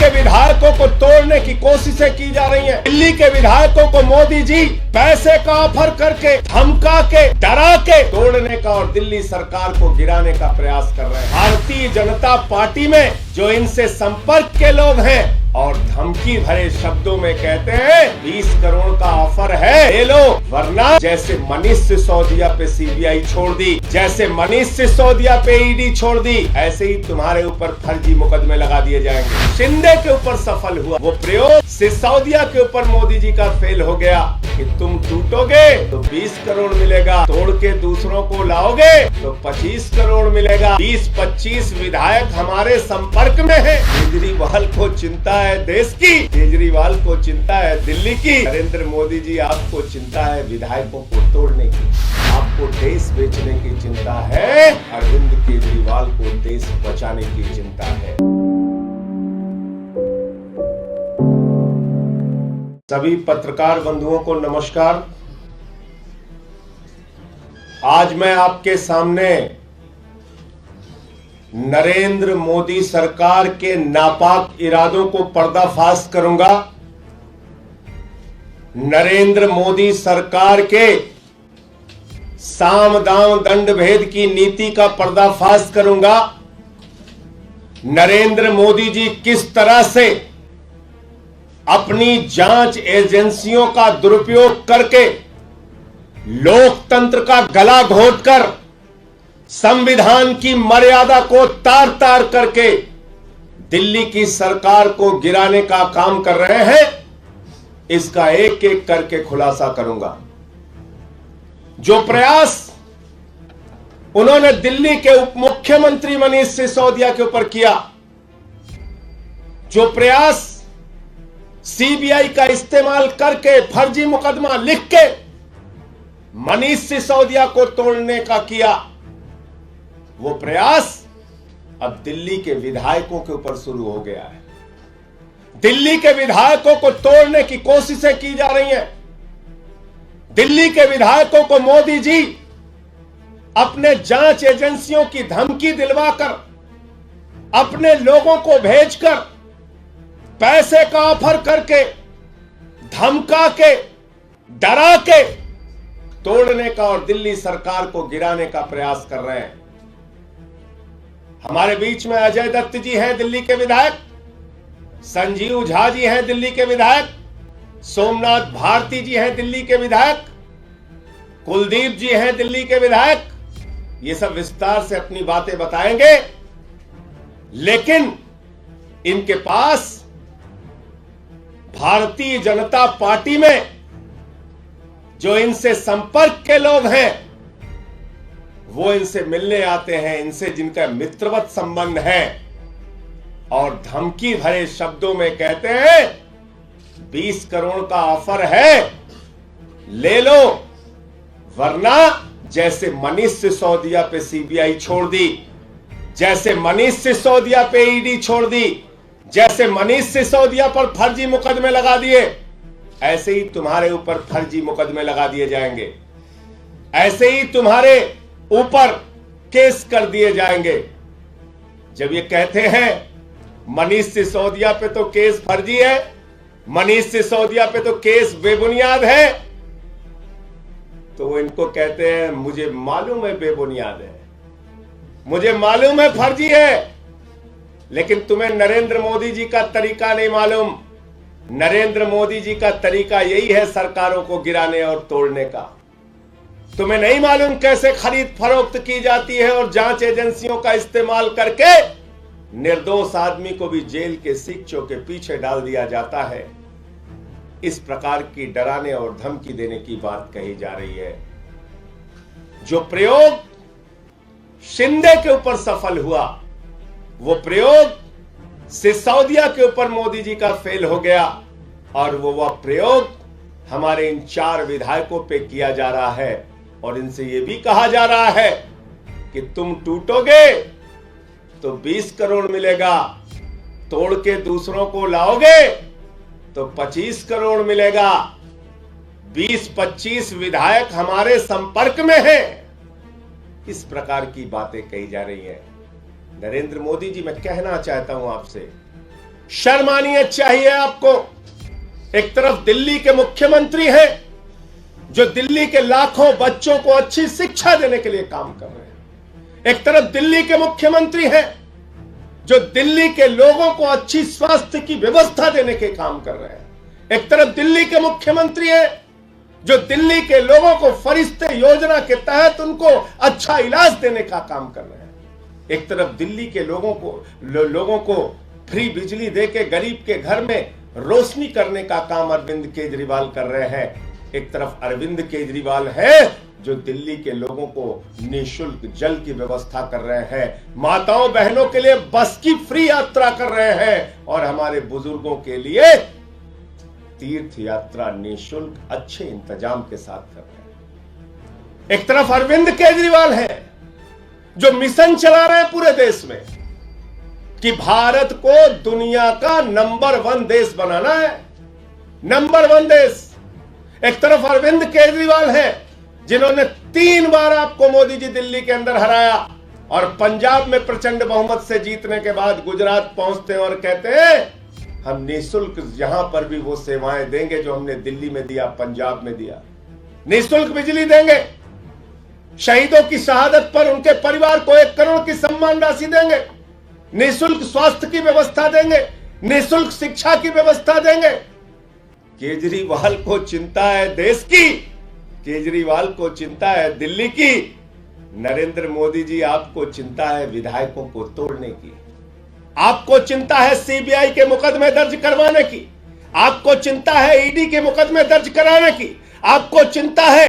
के विधायकों को तोड़ने की कोशिशें की जा रही हैं। दिल्ली के विधायकों को मोदी जी पैसे का ऑफर करके, धमका के, डरा के तोड़ने का और दिल्ली सरकार को गिराने का प्रयास कर रहे हैं। भारतीय जनता पार्टी में जो इनसे संपर्क के लोग हैं और धमकी भरे शब्दों में कहते हैं 20 करोड़ का ऑफर है, ले लो, वरना जैसे मनीष सिसोदिया पे सीबीआई छोड़ दी, जैसे मनीष सिसोदिया पे ईडी छोड़ दी, ऐसे ही तुम्हारे ऊपर फर्जी मुकदमे लगा दिए जाएंगे। शिंदे के ऊपर सफल हुआ वो प्रयोग, सिसोदिया के ऊपर मोदी जी का फेल हो गया कि तुम टूटोगे तो 20 करोड़ मिलेगा, तोड़ के दूसरों को लाओगे तो 25 करोड़ मिलेगा। 20-25 विधायक हमारे संपर्क में है। केजरीवाल को चिंता है देश की, केजरीवाल को चिंता है दिल्ली की। नरेंद्र मोदी जी आपको चिंता है विधायकों को तोड़ने की, आपको देश बेचने की चिंता है। अरविंद केजरीवाल को देश बचाने की चिंता है। सभी पत्रकार बंधुओं को नमस्कार। आज मैं आपके सामने नरेंद्र मोदी सरकार के नापाक इरादों को पर्दाफाश करूंगा। नरेंद्र मोदी सरकार के साम दाम दंड भेद की नीति का पर्दाफाश करूंगा। नरेंद्र मोदी जी किस तरह से अपनी जांच एजेंसियों का दुरुपयोग करके लोकतंत्र का गला घोटकर संविधान की मर्यादा को तार तार करके दिल्ली की सरकार को गिराने का काम कर रहे हैं, इसका एक एक करके खुलासा करूंगा। जो प्रयास उन्होंने दिल्ली के उप मुख्यमंत्री मनीष सिसोदिया के ऊपर किया, जो प्रयास सीबीआई का इस्तेमाल करके फर्जी मुकदमा लिख के मनीष सिसोदिया को तोड़ने का किया, वो प्रयास अब दिल्ली के विधायकों के ऊपर शुरू हो गया है। दिल्ली के विधायकों को तोड़ने की कोशिशें की जा रही हैं। दिल्ली के विधायकों को मोदी जी अपने जांच एजेंसियों की धमकी दिलवाकर, अपने लोगों को भेजकर, पैसे का ऑफर करके, धमका के, डरा के तोड़ने का और दिल्ली सरकार को गिराने का प्रयास कर रहे हैं। हमारे बीच में अजय दत्त जी हैं दिल्ली के विधायक, संजीव झा जी हैं दिल्ली के विधायक, सोमनाथ भारती जी हैं दिल्ली के विधायक, कुलदीप जी हैं दिल्ली के विधायक। ये सब विस्तार से अपनी बातें बताएंगे, लेकिन इनके पास भारतीय जनता पार्टी में जो इनसे संपर्क के लोग हैं, वो इनसे मिलने आते हैं, इनसे जिनका मित्रवत संबंध है और धमकी भरे शब्दों में कहते हैं 20 करोड़ का ऑफर है, ले लो, वरना जैसे मनीष सिसोदिया पे सीबीआई छोड़ दी, जैसे मनीष सिसोदिया पे ईडी छोड़ दी, जैसे मनीष सिसोदिया पर फर्जी मुकदमे लगा दिए, ऐसे ही तुम्हारे ऊपर फर्जी मुकदमे लगा दिए जाएंगे, ऐसे ही तुम्हारे ऊपर केस कर दिए जाएंगे। जब ये कहते हैं मनीष सिसोदिया पे तो केस फर्जी है, मनीष सिसोदिया पे तो केस बेबुनियाद है, तो वो इनको कहते हैं मुझे मालूम है बेबुनियाद है, मुझे मालूम है फर्जी है, लेकिन तुम्हें नरेंद्र मोदी जी का तरीका नहीं मालूम। नरेंद्र मोदी जी का तरीका यही है सरकारों को गिराने और तोड़ने का। तुम्हें नहीं मालूम कैसे खरीद फरोख्त की जाती है और जांच एजेंसियों का इस्तेमाल करके निर्दोष आदमी को भी जेल के सिक्चों के पीछे डाल दिया जाता है। इस प्रकार की डराने और धमकी देने की बात कही जा रही है। जो प्रयोग शिंदे के ऊपर सफल हुआ, वो प्रयोग सिसोदिया के ऊपर मोदी जी का फेल हो गया और वह प्रयोग हमारे इन 4 विधायकों पे किया जा रहा है और इनसे यह भी कहा जा रहा है कि तुम टूटोगे तो 20 करोड़ मिलेगा, तोड़ के दूसरों को लाओगे तो 25 करोड़ मिलेगा। 20-25 विधायक हमारे संपर्क में हैं। इस प्रकार की बातें कही जा रही हैं। नरेंद्र मोदी जी, मैं कहना चाहता हूं आपसे शर्म आनी चाहिए आपको। एक तरफ दिल्ली के मुख्यमंत्री हैं जो दिल्ली के लाखों बच्चों को अच्छी शिक्षा देने के लिए काम कर रहे हैं। एक तरफ दिल्ली के मुख्यमंत्री हैं जो दिल्ली के लोगों को अच्छी स्वास्थ्य की व्यवस्था देने के काम कर रहे हैं। एक तरफ दिल्ली के मुख्यमंत्री हैं जो दिल्ली के लोगों को फरिश्ते योजना के तहत उनको अच्छा इलाज देने का काम कर रहे हैं। एक तरफ दिल्ली के लोगों को फ्री बिजली देके गरीब के घर में रोशनी करने का काम अरविंद केजरीवाल कर रहे हैं। एक तरफ अरविंद केजरीवाल है जो दिल्ली के लोगों को निःशुल्क जल की व्यवस्था कर रहे हैं, माताओं बहनों के लिए बस की फ्री यात्रा कर रहे हैं और हमारे बुजुर्गों के लिए तीर्थ यात्रा निःशुल्क अच्छे इंतजाम के साथ कर रहे हैं। एक तरफ अरविंद केजरीवाल है जो मिशन चला रहे हैं पूरे देश में कि भारत को दुनिया का नंबर 1 देश बनाना है, नंबर 1 देश। एक तरफ अरविंद केजरीवाल है जिन्होंने 3 बार आपको मोदी जी दिल्ली के अंदर हराया और पंजाब में प्रचंड बहुमत से जीतने के बाद गुजरात पहुंचते हैं और कहते हैं हम निःशुल्क यहां पर भी वो सेवाएं देंगे जो हमने दिल्ली में दिया, पंजाब में दिया। निःशुल्क बिजली देंगे, शहीदों की शहादत पर उनके परिवार को 1 करोड़ की सम्मान राशि देंगे, निःशुल्क स्वास्थ्य की व्यवस्था देंगे, निःशुल्क शिक्षा की व्यवस्था देंगे। केजरीवाल को चिंता है देश की, केजरीवाल को चिंता है दिल्ली की। नरेंद्र मोदी जी आपको चिंता है विधायकों को तोड़ने की, आपको चिंता है सीबीआई के मुकदमे दर्ज करवाने की, आपको चिंता है ईडी के मुकदमे दर्ज कराने की, आपको चिंता है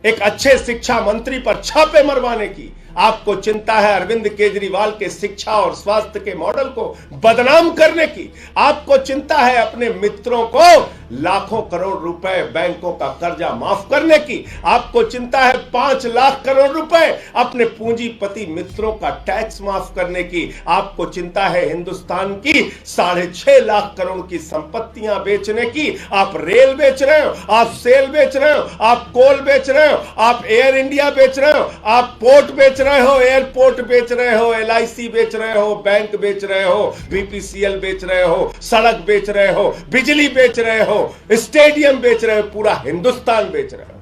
एक अच्छे शिक्षा मंत्री पर छापे मरवाने की, आपको चिंता है अरविंद केजरीवाल के शिक्षा और स्वास्थ्य के मॉडल को बदनाम करने की, आपको चिंता है अपने मित्रों को लाखों करोड़ रुपए बैंकों का कर्जा माफ करने की, आपको चिंता है 5 लाख करोड़ रुपए अपने पूंजीपति मित्रों का टैक्स माफ करने की, आपको चिंता है हिंदुस्तान की 6.5 लाख करोड़ की संपत्तियां बेचने की। आप रेल बेच रहे हो, आप सेल बेच रहे हो, आप कोल बेच रहे हो, आप एयर इंडिया बेच रहे हो, आप पोर्ट बेच रहे हो, एयरपोर्ट बेच रहे हो, LIC बेच रहे हो, बैंक बेच रहे हो, BPCL बेच रहे हो, सड़क बेच रहे हो, बिजली बेच रहे हो, स्टेडियम बेच रहे हो, पूरा हिंदुस्तान बेच रहे हो।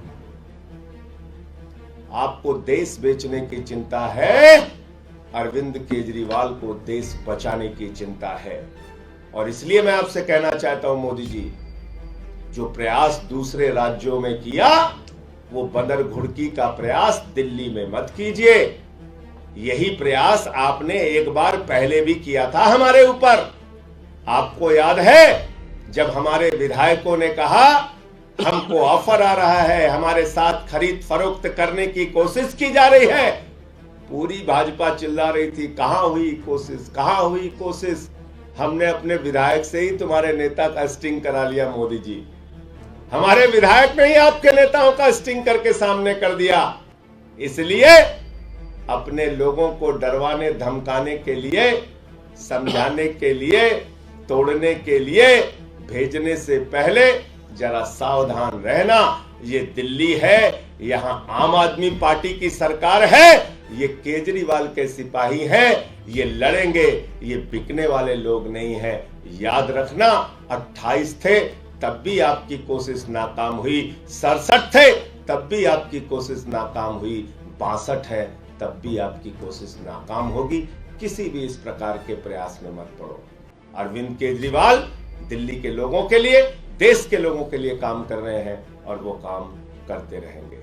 आपको देश बेचने की चिंता है, अरविंद केजरीवाल को देश बचाने की चिंता है। और इसलिए मैं आपसे कहना चाहता हूं मोदी जी, जो प्रयास दूसरे राज्यों में किया वो बंदर घुड़की का प्रयास दिल्ली में मत कीजिए। यही प्रयास आपने एक बार पहले भी किया था हमारे ऊपर। आपको याद है जब हमारे विधायकों ने कहा हमको ऑफर आ रहा है, हमारे साथ खरीद फरोख्त करने की कोशिश की जा रही है, पूरी भाजपा चिल्ला रही थी कहां हुई कोशिश, कहां हुई कोशिश। हमने अपने विधायक से ही तुम्हारे नेता का स्टिंग करा लिया मोदी जी, हमारे विधायक ने ही आपके नेताओं का स्टिंग करके सामने कर दिया। इसलिए अपने लोगों को डरवाने धमकाने के लिए, समझाने के लिए, तोड़ने के लिए भेजने से पहले जरा सावधान रहना। ये दिल्ली है, यहां आम आदमी पार्टी की सरकार है, ये केजरीवाल के सिपाही हैं, ये लड़ेंगे, ये बिकने वाले लोग नहीं हैं। याद रखना 28 थे तब भी आपकी कोशिश नाकाम हुई, 67 थे तब भी आपकी कोशिश नाकाम हुई, 62 है तब भी आपकी कोशिश नाकाम होगी। किसी भी इस प्रकार के प्रयास में मत पड़ो। अरविंद केजरीवाल दिल्ली के लोगों के लिए, देश के लोगों के लिए काम कर रहे हैं और वो काम करते रहेंगे।